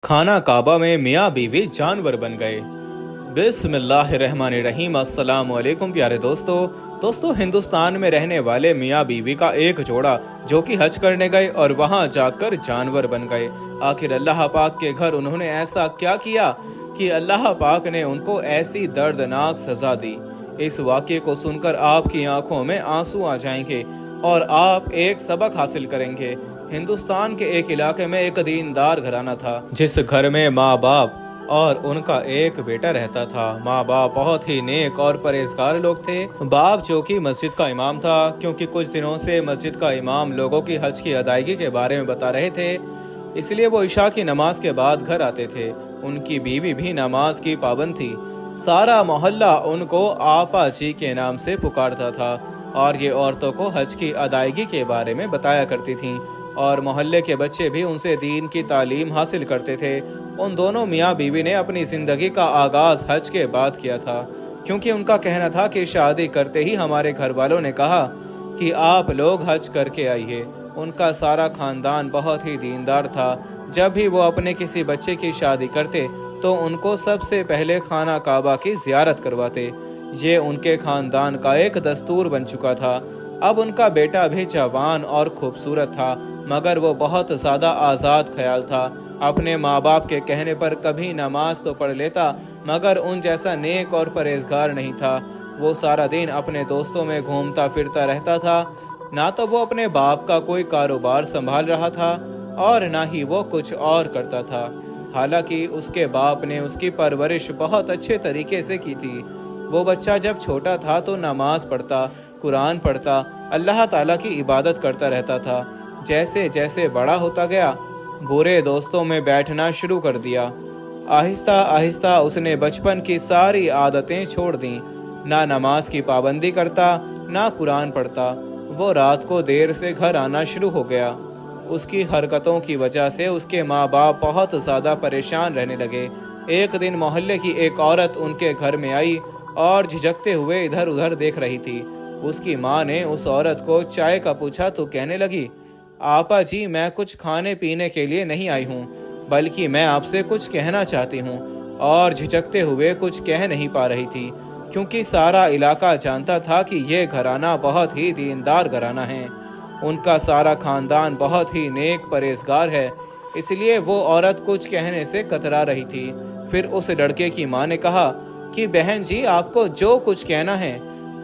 खाना काबा में मियाँ बीवी जानवर बन गए। बिस्मिल्लाहिर्रहमानिर्रहीम। अस्सलाम वालेकुम प्यारे दोस्तों हिंदुस्तान में रहने वाले मियाँ बीवी का एक जोड़ा जो कि हज करने गए और वहां जाकर जानवर बन गए। आखिर अल्लाह पाक के घर उन्होंने ऐसा क्या किया कि अल्लाह पाक ने उनको ऐसी दर्दनाक सजा दी। इस वाक़ये को सुनकर आपकी आंखों में आंसू आ जाएंगे और आप एक सबक हासिल करेंगे। हिंदुस्तान के एक इलाके में एक दीनदार घराना था जिस घर में माँ बाप और उनका एक बेटा रहता था। माँ बाप बहुत ही नेक और परहेजगार लोग थे। बाप जो कि मस्जिद का इमाम था, क्योंकि कुछ दिनों से मस्जिद का इमाम लोगों की हज की अदायगी के बारे में बता रहे थे, इसलिए वो इशा की नमाज के बाद घर आते थे। उनकी बीवी भी नमाज की पाबंद थी। सारा मोहल्ला उनको आपा जी के नाम से पुकारता था और ये औरतों को हज की अदायगी के बारे में बताया करती थीं और मोहल्ले के बच्चे भी उनसे दीन की तालीम हासिल करते थे। उन दोनों मियाँ बीवी ने अपनी जिंदगी का आगाज हज के बाद किया था, क्योंकि उनका कहना था कि शादी करते ही हमारे घर वालों ने कहा कि आप लोग हज करके आइए। उनका सारा खानदान बहुत ही दीनदार था। जब भी वो अपने किसी बच्चे की शादी करते तो उनको सबसे पहले खाना काबा की जियारत करवाते। ये उनके खानदान का एक दस्तूर बन चुका था। अब उनका बेटा भी जवान और खूबसूरत था, मगर वो बहुत ज़्यादा आज़ाद ख्याल था। अपने माँ बाप के कहने पर कभी नमाज तो पढ़ लेता, मगर उन जैसा नेक और परहेजगार नहीं था। वो सारा दिन अपने दोस्तों में घूमता फिरता रहता था। ना तो वो अपने बाप का कोई कारोबार संभाल रहा था और ना ही वो कुछ और करता था। हालांकि उसके बाप ने उसकी परवरिश बहुत अच्छे तरीके से की थी। वो बच्चा जब छोटा था तो नमाज पढ़ता, कुरान पढ़ता, अल्लाह ताला की इबादत करता रहता था। जैसे जैसे बड़ा होता गया, बुरे दोस्तों में बैठना शुरू कर दिया। आहिस्ता आहिस्ता उसने बचपन की सारी आदतें छोड़ दी। ना नमाज की पाबंदी करता, ना कुरान पढ़ता। वो रात को देर से घर आना शुरू हो गया। उसकी हरकतों की वजह से उसके माँ बाप बहुत ज़्यादा परेशान रहने लगे। एक दिन मोहल्ले की एक औरत उनके घर में आई और झिझकते हुए इधर उधर देख रही थी। उसकी माँ ने उस औरत को चाय का पूछा तो कहने लगी, आपा जी, मैं कुछ खाने पीने के लिए नहीं आई हूँ, बल्कि मैं आपसे कुछ कहना चाहती हूँ। और झिझकते हुए कुछ कह नहीं पा रही थी, क्योंकि सारा इलाका जानता था कि ये घराना बहुत ही दीनदार घराना है। उनका सारा खानदान बहुत ही नेक परहेजगार है, इसलिए वो औरत कुछ कहने से कतरा रही थी। फिर उस लड़के की माँ ने कहा कि बहन जी, आपको जो कुछ कहना है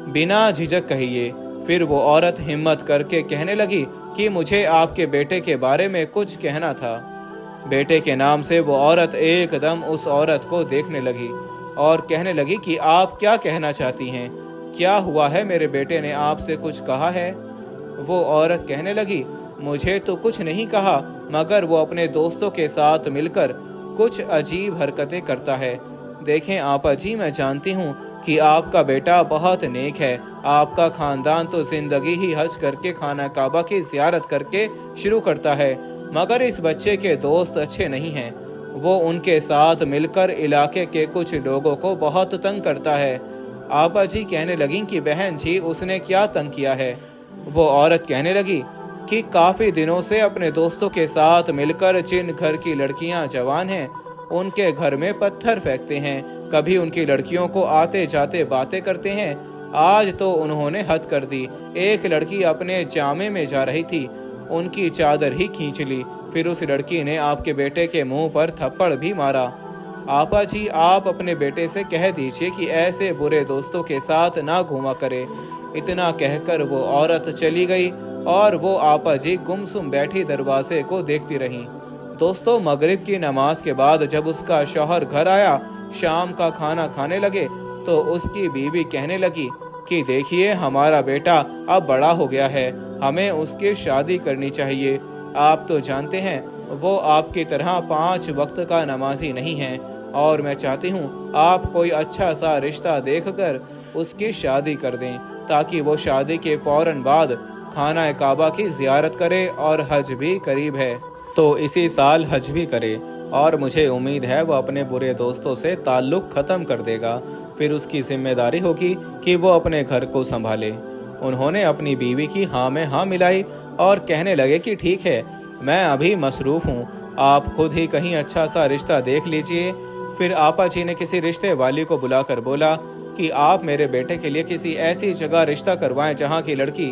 बिना झिझक कहिए। फिर वो औरत हिम्मत करके कहने लगी कि मुझे आपके बेटे के बारे में कुछ कहना था। बेटे के नाम से वो औरत एकदम उस औरत को देखने लगी और कहने लगी कि आप क्या कहना चाहती हैं? क्या हुआ है? मेरे बेटे ने आपसे कुछ कहा है? वो औरत कहने लगी, मुझे तो कुछ नहीं कहा, मगर वो अपने दोस्तों के साथ मिलकर कुछ अजीब हरकतें करता है। देखें आपा जी, मैं जानती हूँ कि आपका बेटा बहुत नेक है। आपका खानदान तो जिंदगी ही हज करके खाना काबा की जियारत करके शुरू करता है, मगर इस बच्चे के दोस्त अच्छे नहीं हैं। वो उनके साथ मिलकर इलाके के कुछ लोगों को बहुत तंग करता है। आपा जी कहने लगी कि बहन जी, उसने क्या तंग किया है? वो औरत कहने लगी कि काफी दिनों से अपने दोस्तों के साथ मिलकर जिन घर की लड़कियां जवान हैं उनके घर में पत्थर फेंकते हैं। कभी उनकी लड़कियों को आते जाते बातें करते हैं। आज तो उन्होंने हद कर दी। एक लड़की अपने जामे में जा रही थी, उनकी चादर ही खींच ली। फिर उस लड़की ने आपके बेटे के मुंह पर थप्पड़ भी मारा। आपा जी, आप अपने बेटे से कह दीजिए कि ऐसे बुरे दोस्तों के साथ ना घूमा करे। इतना कहकर वो औरत चली गई और वो आपा जी गुमसुम बैठी दरवाजे को देखती रही। दोस्तों, मगरिब की नमाज के बाद जब उसका शौहर घर आया, शाम का खाना खाने लगे, तो उसकी बीवी कहने लगी कि देखिए, हमारा बेटा अब बड़ा हो गया है, हमें उसकी शादी करनी चाहिए। आप तो जानते हैं वो आपकी तरह 5 वक्त का नमाजी नहीं है, और मैं चाहती हूँ आप कोई अच्छा सा रिश्ता देखकर उसकी शादी कर दें, ताकि वो शादी के फौरन बाद खाना काबा की जियारत करे और हज भी करीब है तो इसी साल हज भी करे। और मुझे उम्मीद है वो अपने बुरे दोस्तों से ताल्लुक ख़त्म कर देगा। फिर उसकी जिम्मेदारी होगी कि वो अपने घर को संभाले। उन्होंने अपनी बीवी की हाँ में हाँ मिलाई और कहने लगे कि ठीक है, मैं अभी मसरूफ़ हूँ, आप खुद ही कहीं अच्छा सा रिश्ता देख लीजिए। फिर आपा जी ने किसी रिश्ते वाली को बुलाकर बोला कि आप मेरे बेटे के लिए किसी ऐसी जगह रिश्ता करवाएं जहाँ की लड़की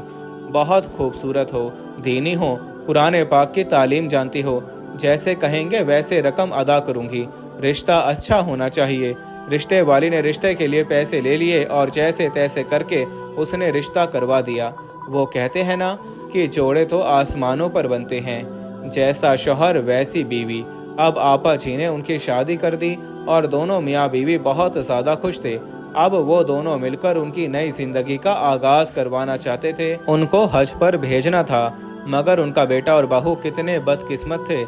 बहुत खूबसूरत हो, दीनी हो, कुरान पाक की तालीम जानती हो। जैसे कहेंगे वैसे रकम अदा करूंगी, रिश्ता अच्छा होना चाहिए। रिश्ते वाली ने रिश्ते के लिए पैसे ले लिए और जैसे तैसे करके उसने रिश्ता करवा दिया। वो कहते हैं ना कि जोड़े तो आसमानों पर बनते हैं, जैसा शौहर वैसी बीवी। अब आपा जी ने उनकी शादी कर दी और दोनों मियाँ बीवी बहुत ज्यादा खुश थे। अब वो दोनों मिलकर उनकी नई जिंदगी का आगाज करवाना चाहते थे। उनको हज पर भेजना था, मगर उनका बेटा और बहू कितने बदकिस्मत थे।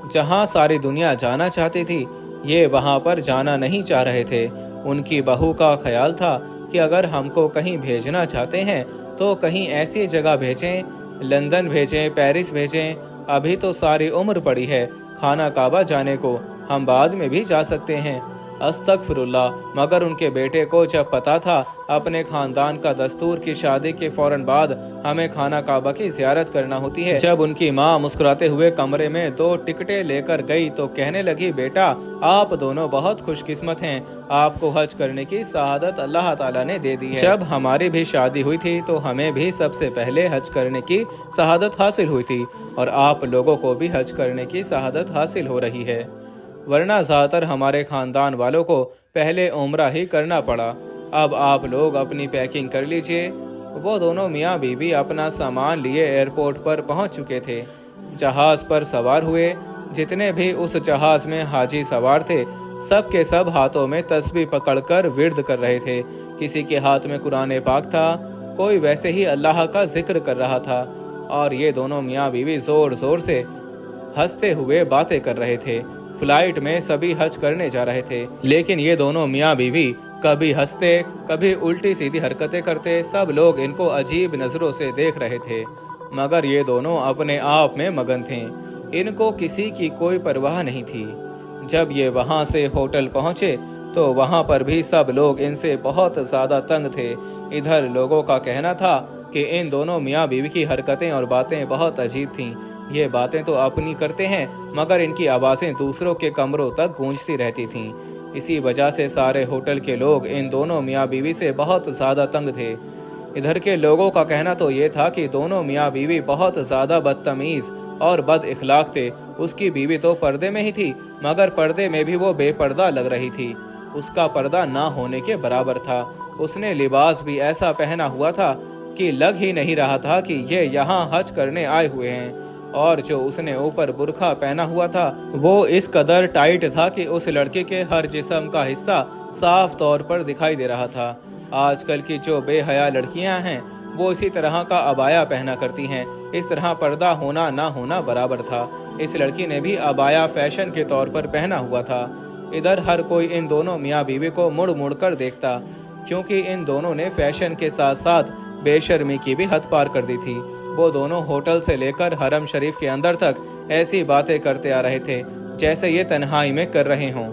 जहाँ सारी दुनिया जाना चाहती थी, ये वहाँ पर जाना नहीं चाह रहे थे। उनकी बहू का ख्याल था कि अगर हमको कहीं भेजना चाहते हैं तो कहीं ऐसी जगह भेजें, लंदन भेजें, पेरिस भेजें। अभी तो सारी उम्र पड़ी है, खाना काबा जाने को हम बाद में भी जा सकते हैं। अस्तगफिरुल्लाह। मगर उनके बेटे को जब पता था अपने खानदान का दस्तूर की शादी के फौरन बाद हमें खाना काबा की जियारत करना होती है, जब उनकी माँ मुस्कुराते हुए कमरे में 2 टिकटें लेकर गई तो कहने लगी, बेटा आप दोनों बहुत खुशकिस्मत हैं, आपको हज करने की शहादत अल्लाह ताला ने दे दी है। जब हमारी भी शादी हुई थी तो हमें भी सबसे पहले हज करने की शहादत हासिल हुई थी और आप लोगों को भी हज करने की शहादत हासिल हो रही है, वरना ज्यादातर हमारे खानदान वालों को पहले उम्रा ही करना पड़ा। अब आप लोग अपनी पैकिंग कर लीजिए। वो दोनों मियाँ बीवी अपना सामान लिए एयरपोर्ट पर पहुंच चुके थे। जहाज पर सवार हुए। जितने भी उस जहाज में हाजी सवार थे, सब के सब हाथों में तस्बीह पकड़कर विर्द कर रहे थे। किसी के हाथ में कुरान पाक था, कोई वैसे ही अल्लाह का जिक्र कर रहा था। और ये दोनों मियाँ बीवी जोर जोर से हंसते हुए बातें कर रहे थे। फ्लाइट में सभी हज करने जा रहे थे, लेकिन ये दोनों मियाँ बीवी कभी हंसते, कभी उल्टी सीधी हरकतें करते। सब लोग इनको अजीब नजरों से देख रहे थे, मगर ये दोनों अपने आप में मगन थे। इनको किसी की कोई परवाह नहीं थी। जब ये वहां से होटल पहुंचे तो वहां पर भी सब लोग इनसे बहुत ज्यादा तंग थे। इधर लोगों का कहना था कि इन दोनों मियाँ बीवी की हरकतें और बातें बहुत अजीब थीं। ये बातें तो अपनी करते हैं, मगर इनकी आवाज़ें दूसरों के कमरों तक गूंजती रहती थीं। इसी वजह से सारे होटल के लोग इन दोनों मियाँ बीवी से बहुत ज़्यादा तंग थे। इधर के लोगों का कहना तो ये था कि दोनों मियाँ बीवी बहुत ज़्यादा बदतमीज़ और बद इखलाक थे। उसकी बीवी तो पर्दे में ही थी, मगर पर्दे में भी वो बेपर्दा लग रही थी। उसका पर्दा ना होने के बराबर था। उसने लिबास भी ऐसा पहना हुआ था कि लग ही नहीं रहा था कि ये यहाँ हज करने आए हुए हैं। और जो उसने ऊपर बुर्खा पहना हुआ था वो इस कदर टाइट था कि उस लड़के के हर जिस्म का हिस्सा साफ तौर पर दिखाई दे रहा था। आजकल की जो बेहया लड़कियां हैं वो इसी तरह का अबाया पहना करती हैं। इस तरह पर्दा होना ना होना बराबर था। इस लड़की ने भी अबाया फैशन के तौर पर पहना हुआ था। इधर हर कोई इन दोनों मियाँ बीवी को मुड़ मुड़ कर देखता, क्योंकि इन दोनों ने फैशन के साथ साथ बेशर्मी की भी हद पार कर दी थी। वो दोनों होटल से लेकर हरम शरीफ के अंदर तक ऐसी बातें करते आ रहे थे जैसे ये तन्हाई में कर रहे हों।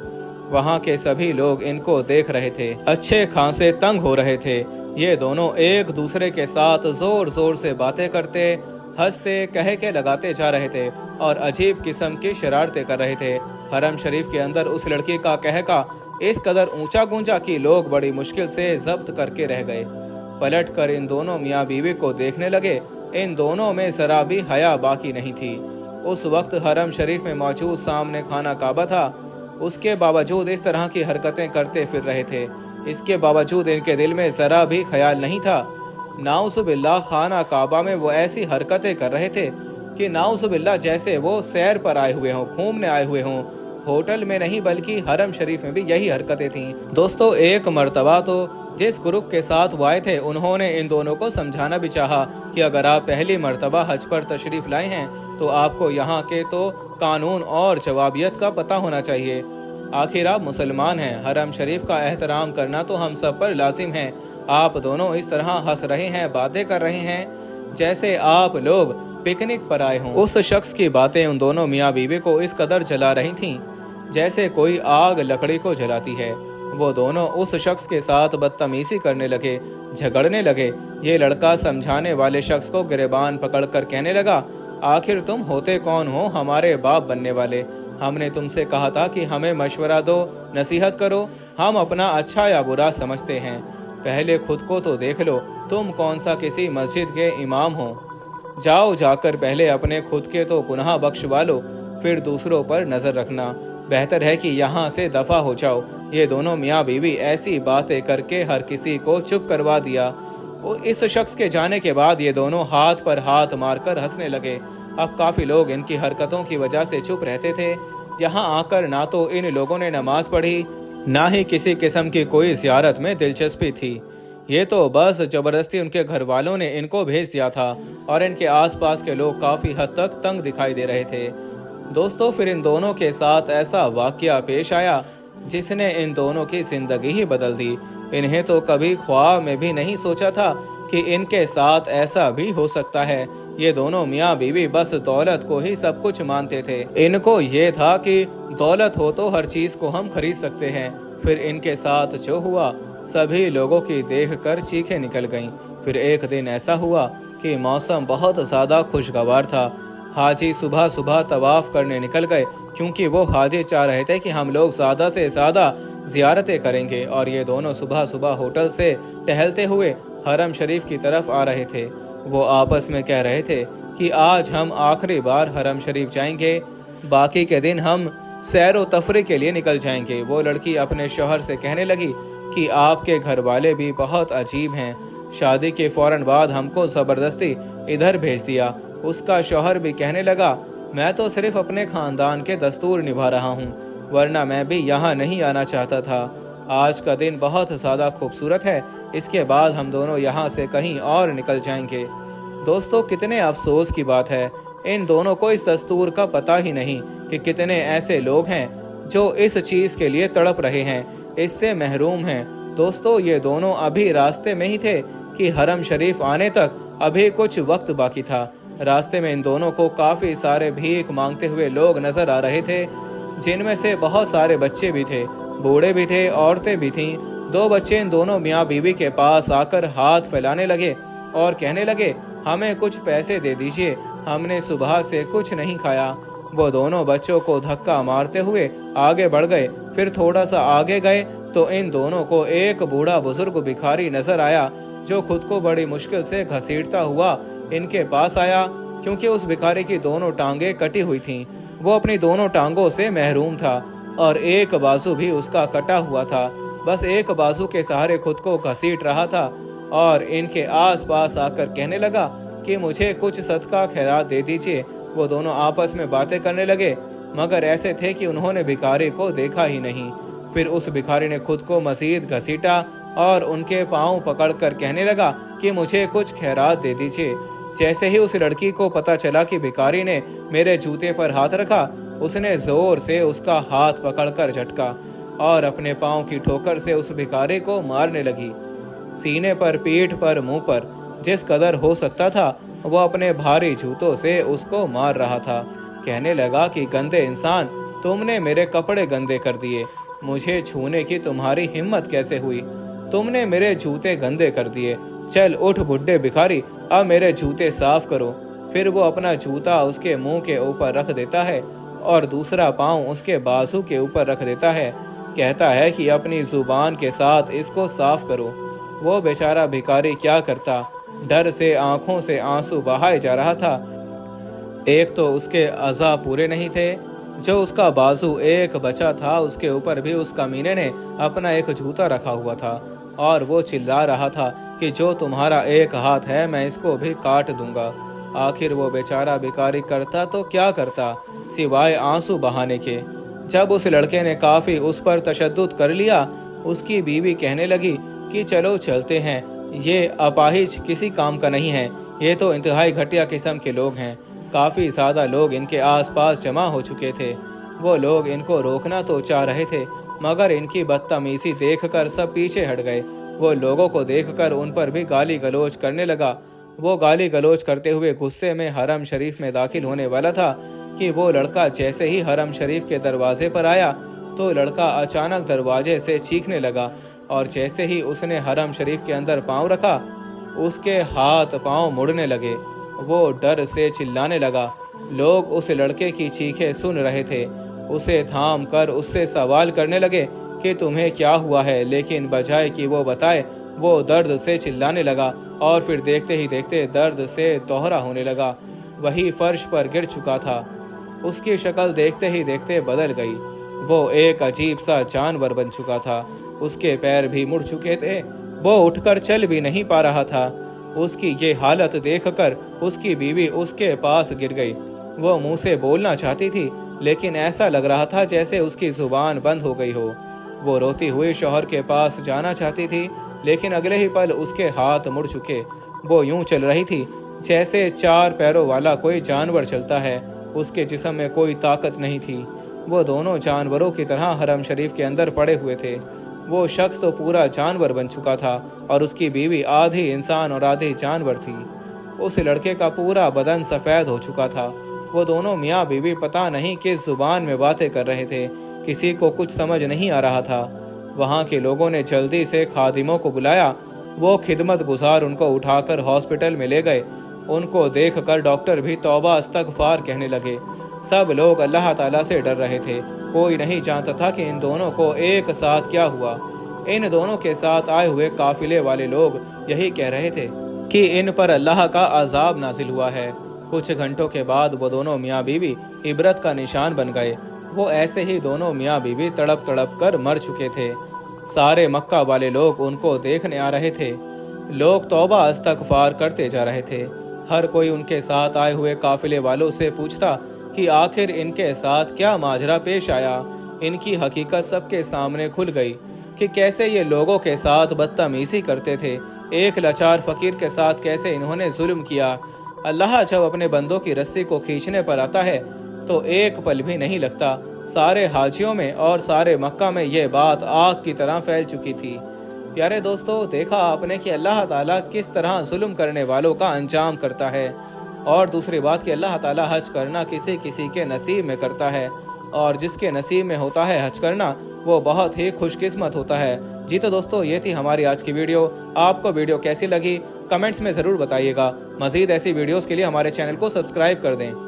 वहाँ के सभी लोग इनको देख रहे थे, अच्छे खासे तंग हो रहे थे। ये दोनों एक दूसरे के साथ जोर जोर से बातें करते, हंसते, कह के लगाते जा रहे थे और अजीब किस्म की शरारतें कर रहे थे। हरम शरीफ के अंदर उस लड़की का कहका इस कदर ऊंचा गूंजा कि लोग बड़ी मुश्किल से जब्त करके रह गए। पलट कर इन दोनों मियाँ बीवी को देखने लगे। इन दोनों में जरा भी हया बाकी नहीं थी। उस वक्त हरम शरीफ में मौजूद सामने खाना काबा था, उसके बावजूद इस तरह की हरकतें करते फिर रहे थे। इसके बावजूद इनके दिल में जरा भी ख्याल नहीं था। नाउजुबिल्लाह, खाना काबा में वो ऐसी हरकतें कर रहे थे कि नाउजुबिल्लाह जैसे वो सैर पर आए हुए हों, घूमने आए हुए हों। होटल में नहीं बल्कि हरम शरीफ में भी यही हरकतें थीं। दोस्तों, एक मर्तबा तो जिस ग्रुप के साथ वो आए थे उन्होंने इन दोनों को समझाना भी चाहा कि अगर आप पहली मर्तबा हज पर तशरीफ लाए हैं तो आपको यहाँ के तो कानून और जवाबियत का पता होना चाहिए। आखिर आप मुसलमान हैं, हरम शरीफ का एहतराम करना तो हम सब पर लाजिम है। आप दोनों इस तरह हंस रहे हैं, बातें कर रहे हैं जैसे आप लोग पिकनिक पर आए हों। उस शख्स की बातें उन दोनों मियाँ बीवी को इस कदर जला रही थीं जैसे कोई आग लकड़ी को जलाती है। वो दोनों उस शख्स के साथ बदतमीजी करने लगे, झगड़ने लगे। ये लड़का समझाने वाले शख्स को गिरबान पकड़कर कहने लगा आखिर तुम होते कौन हो हमारे बाप बनने वाले? हमने तुमसे कहा था कि हमें मशवरा दो, नसीहत करो, हम अपना अच्छा या बुरा समझते हैं। पहले खुद को तो देख लो, तुम कौन सा किसी मस्जिद के इमाम हो? जाओ, जाकर पहले अपने खुद के तो गुनाह बख्शवा लो, फिर दूसरों पर नजर रखना। बेहतर है कि यहाँ से दफा हो जाओ। ये दोनों मियाँ बीवी ऐसी बातें करके हर किसी को चुप करवा दिया। इस शख्स के जाने के बाद ये दोनों हाथ पर हाथ मारकर हंसने लगे। अब काफी लोग इनकी हरकतों की वजह से चुप रहते थे। यहाँ आकर ना तो इन लोगों ने नमाज पढ़ी, ना ही किसी किस्म की कोई ज़ियारत में दिलचस्पी थी। ये तो बस जबरदस्ती उनके घर वालों ने इनको भेज दिया था और इनके आसपास के लोग काफी हद तक तंग दिखाई दे रहे थे। दोस्तों, फिर इन दोनों के साथ ऐसा वाकया पेश आया जिसने इन दोनों की जिंदगी ही बदल दी। इन्हें तो कभी ख्वाब में भी नहीं सोचा था कि इनके साथ ऐसा भी हो सकता है। ये दोनों मियाँ बीवी बस दौलत को ही सब कुछ मानते थे। इनको ये था कि दौलत हो तो हर चीज को हम खरीद सकते हैं। फिर इनके साथ जो हुआ, सभी लोगों की देखकर चीखें निकल गईं। फिर एक दिन ऐसा हुआ कि मौसम बहुत ज्यादा खुशगवार था। हाजी सुबह सुबह तवाफ करने निकल गए, क्योंकि वो हाजी चाह रहे थे कि हम लोग ज्यादा से ज्यादा जियारतें करेंगे। और ये दोनों सुबह सुबह होटल से टहलते हुए हरम शरीफ की तरफ आ रहे थे। वो आपस में कह रहे थे कि आज हम आखिरी बार हरम शरीफ जाएंगे, बाकी के दिन हम सैर व तफरी के लिए निकल जाएंगे। वो लड़की अपने शौहर से कहने लगी कि आपके घर वाले भी बहुत अजीब हैं। शादी के फौरन बाद हमको जबरदस्ती इधर भेज दिया। उसका शौहर भी कहने लगा, मैं तो सिर्फ अपने खानदान के दस्तूर निभा रहा हूँ, वरना मैं भी यहाँ नहीं आना चाहता था। आज का दिन बहुत ज़्यादा खूबसूरत है, इसके बाद हम दोनों यहाँ से कहीं और निकल जाएंगे। दोस्तों, कितने अफसोस की बात है, इन दोनों को इस दस्तूर का पता ही नहीं कि कितने ऐसे लोग हैं जो इस चीज़ के लिए तड़प रहे हैं, इससे महरूम हैं। दोस्तों, ये दोनों अभी रास्ते में ही थे कि हरम शरीफ आने तक अभी कुछ वक्त बाकी था। रास्ते में इन दोनों को काफी सारे भीख मांगते हुए लोग नजर आ रहे थे, जिनमें से बहुत सारे बच्चे भी थे, बूढ़े भी थे, औरतें भी थीं। दो बच्चे इन दोनों मियाँ बीवी के पास आकर हाथ फैलाने लगे और कहने लगे, हमें कुछ पैसे दे दीजिए, हमने सुबह से कुछ नहीं खाया। वो दोनों बच्चों को धक्का मारते हुए आगे बढ़ गए। फिर थोड़ा सा आगे गए तो इन दोनों को एक बूढ़ा बुजुर्ग भिखारी नजर आया, जो खुद को बड़ी मुश्किल से घसीटता हुआ इनके पास आया, क्योंकि उस भिखारी की दोनों टांगे कटी हुई थीं। वो अपनी दोनों टांगों से महरूम था और एक बाजू भी उसका कटा हुआ था। बस एक बाजू के सहारे खुद को घसीट रहा था और इनके आसपास आकर कहने लगा कि मुझे कुछ सदका खैरात दे दीजिए। वो दोनों आपस में बातें करने लगे, मगर ऐसे थे कि उन्होंने भिखारी को देखा ही नहीं। फिर उस भिखारी ने खुद को मजीद घसीटा और उनके पांव पकड़कर कहने लगा कि मुझे कुछ खैरात दे दीजिए। जैसे ही उस लड़की को पता चला कि भिखारी ने मेरे जूते पर हाथ रखा, उसने जोर से उसका हाथ पकड़कर झटका और अपने पांव की ठोकर से उस भिखारी को मारने लगी। सीने पर, पीठ पर, मुंह पर, जिस कदर हो सकता था वो अपने भारी जूतों से उसको मार रहा था। कहने लगा कि गंदे इंसान, तुमने मेरे कपड़े गंदे कर दिए, मुझे छूने की तुम्हारी हिम्मत कैसे हुई? तुमने मेरे जूते गंदे कर दिए। चल उठ बुड्ढे भिखारी, अब मेरे जूते साफ करो। फिर वो अपना जूता उसके मुंह के ऊपर रख देता है और दूसरा पांव उसके बाजू के ऊपर रख देता है। कहता है कि अपनी जुबान के साथ इसको साफ करो। वो बेचारा भिखारी क्या करता, डर से आंखों से आंसू बहाए जा रहा था। एक तो उसके अज़ा पूरे नहीं थे, जो उसका बाजू एक बचा था उसके ऊपर भी उस कमीने ने अपना एक जूता रखा हुआ था और वो चिल्ला रहा था कि जो तुम्हारा एक हाथ है मैं इसको भी काट दूंगा। आखिर वो बेचारा भिखारी करता तो क्या करता सिवाय आंसू बहाने के। जब उस लड़के ने काफी उस पर तशद्दुद कर लिया, उसकी बीवी कहने लगी कि चलो चलते हैं, ये अपाहिज किसी काम का नहीं है, ये तो इंतहाई घटिया किस्म के लोग हैं। काफी ज्यादा लोग इनके आसपास जमा हो चुके थे। वो लोग इनको रोकना तो चाह रहे थे, मगर इनकी बदतमीजी देखकर सब पीछे हट गए। वो लोगों को देखकर उन पर भी गाली गलौज करने लगा। वो गाली गलौज करते हुए गुस्से में हरम शरीफ में दाखिल होने वाला था कि वो लड़का जैसे ही हरम शरीफ के दरवाजे पर आया तो लड़का अचानक दरवाजे से चीखने लगा और जैसे ही उसने हरम शरीफ के अंदर पांव रखा, उसके हाथ पांव मुड़ने लगे। वो डर से चिल्लाने लगा। लोग उस लड़के की चीखें सुन रहे थे। उसे थाम कर उससे सवाल करने लगे कि तुम्हें क्या हुआ है, लेकिन बजाय कि वो बताए, वो दर्द से चिल्लाने लगा और फिर देखते ही देखते दर्द से दोहरा होने लगा। वही फर्श पर गिर चुका था। उसकी शक्ल देखते ही देखते बदल गई। वो एक अजीब सा जानवर बन चुका था। उसके पैर भी मुड़ चुके थे। वो उठकर चल भी नहीं पा रहा था। उसकी ये हालत देखकर उसकी बीवी उसके पास गिर गई। वो मुंह से बोलना चाहती थी, लेकिन ऐसा लग रहा था जैसे उसकी जुबान बंद हो गई हो। वो रोती हुई शौहर के पास जाना चाहती थी, लेकिन अगले ही पल उसके हाथ मुड़ चुके। वो यूं चल रही थी जैसे 4 पैरों वाला कोई जानवर चलता है। उसके जिस्म में कोई ताकत नहीं थी। वो दोनों जानवरों की तरह हरम शरीफ के अंदर पड़े हुए थे। वो शख्स तो पूरा जानवर बन चुका था और उसकी बीवी आधी इंसान और आधी जानवर थी। उस लड़के का पूरा बदन सफ़ेद हो चुका था। वो दोनों मियाँ बीवी पता नहीं किस जुबान में बातें कर रहे थे। किसी को कुछ समझ नहीं आ रहा था। वहाँ के लोगों ने जल्दी से खादिमों को बुलाया। वो खिदमत गुजार उनको उठाकर हॉस्पिटल में ले गए। उनको देखकर डॉक्टर भी तौबा इस्तगफार कहने लगे। सब लोग अल्लाह ताला से डर रहे थे। कोई नहीं जानता था कि इन दोनों को एक साथ क्या हुआ। इन दोनों के साथ आए हुए काफिले वाले लोग यही कह रहे थे कि इन पर अल्लाह का अजाब नाजिल हुआ है। कुछ घंटों के बाद वो दोनों मियाँ बीवी इबरत का निशान बन गए। वो ऐसे ही दोनों मियाँ बीवी तड़प तड़प कर मर चुके थे। सारे मक्का वाले लोग उनको देखने आ रहे थे। लोग तौबा इस्तगफार करते जा रहे थे। हर कोई उनके साथ आए हुए काफिले वालों से पूछता कि आखिर इनके साथ क्या माजरा पेश आया। इनकी हकीकत सबके सामने खुल गई कि कैसे ये लोगों के साथ बदतमीजी करते थे। एक लाचार फकीर के साथ कैसे इन्होंने जुल्म किया। अल्लाह जब अपने बंदों की रस्सी को खींचने पर आता है तो एक पल भी नहीं लगता। सारे हाजियों में और सारे मक्का में ये बात आग की तरह फैल चुकी थी। प्यारे दोस्तों, देखा आपने कि अल्लाह ताला किस तरह जुल्म करने वालों का अंजाम करता है। और दूसरी बात कि अल्लाह ताला हज करना किसी किसी के नसीब में करता है, और जिसके नसीब में होता है हज करना वो बहुत ही खुशकिस्मत होता है। जी तो दोस्तों, ये थी हमारी आज की वीडियो। आपको वीडियो कैसी लगी कमेंट्स में ज़रूर बताइएगा। मज़ीद ऐसी वीडियोस के लिए हमारे चैनल को सब्सक्राइब कर दें।